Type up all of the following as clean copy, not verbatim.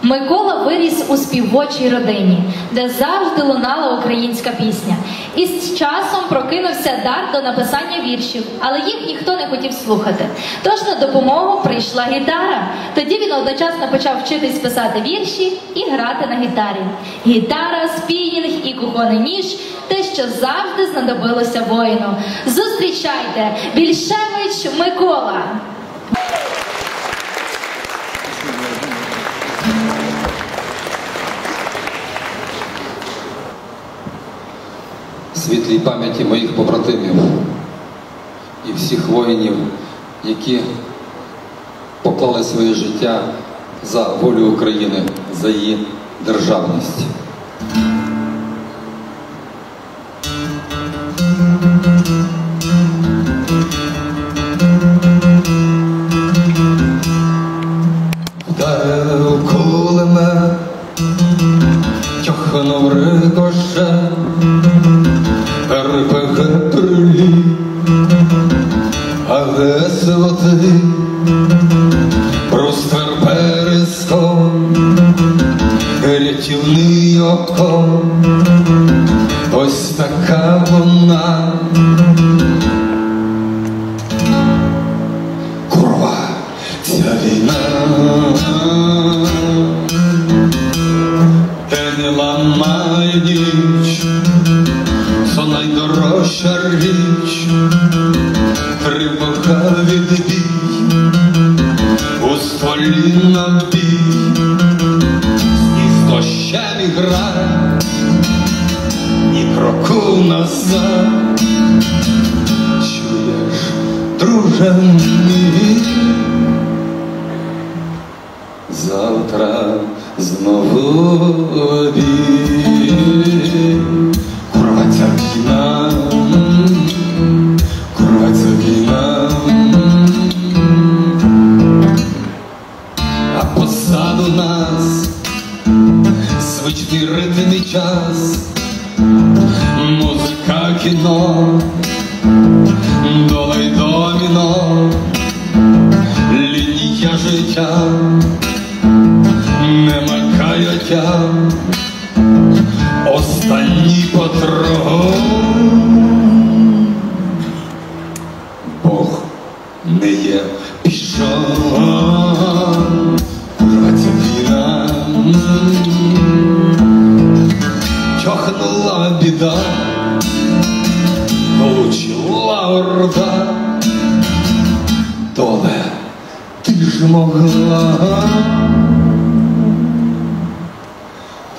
Микола виріс у співочій родині, де завжди лунала українська пісня. І з часом прокинувся дар до написання віршів, але їх ніхто не хотів слухати. Тож на допомогу прийшла гітара. Тоді він одночасно почав вчитись писати вірші і грати на гітарі. Гітара, спінінг і кухонний ніж – те, що завжди знадобилося воїну. Зустрічайте, Більшевич Микола! Світлій пам'яті моїх побратимів і всіх воїнів, які поклали своє життя за волю України, за її державність. Вдарив кулемет, тьохнув рикошет, РПГ приліт, а весело ти, бруствер переском, рятівний оком, ось така вона. Курва, ця війна, те не ламає ніч, це найдорожча річ, тривога відбій, у стволі набій, із дощем грає, ні кроку назад. Чуєш, друже мій, завтра знову бій. Курва, ця війна, курва, ця війна, а позаду нас звичний ритм і час, музика, кіно, доля й доміно, лінія життя, нема каяття, останній патрон. Бог не є пішон. Курва, ця війна, тьохнула біда, получила орда. Доле, ти ж могла,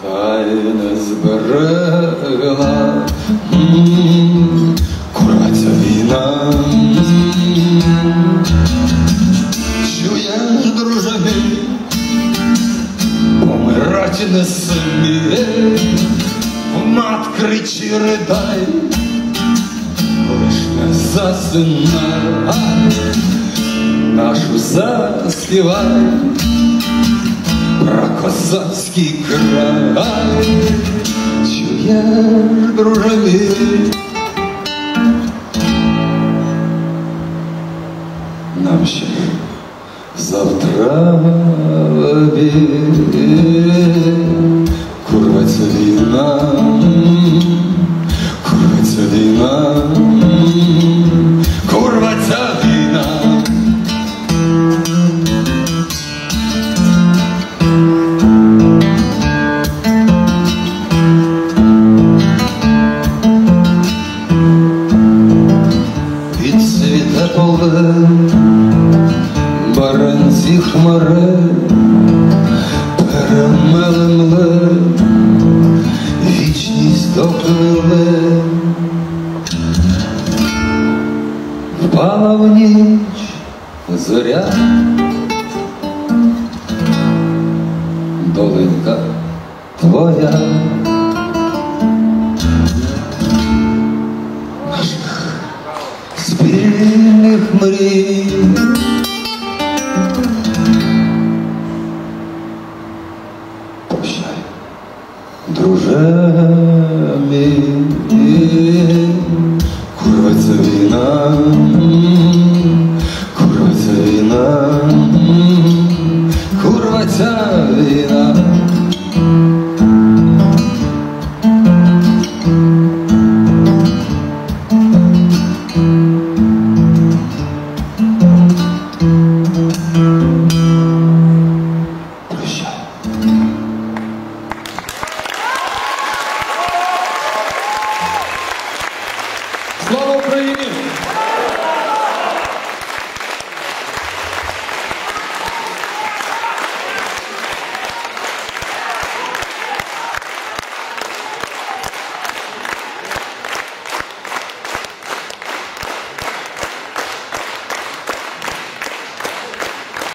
та й не зберегла. Курва, ця війна, чуєш, друже мій, помирати не смій, в мат кричи, ридай, лиш не засинай, нашу заспівай про козацький край. Чуєш, друже мій, нам ще завтра бій. Курва, ця війна, курва, ця війна, курва, ця війна. Підсвіте поле, баранці хмари, перемелемле, вічність допливе. Впала в ніч зоря, долинка твоя, наших спільних мрій. Прощай, друже мій, курва, ця війна, курва, ця війна, курва, ця війна. Україні!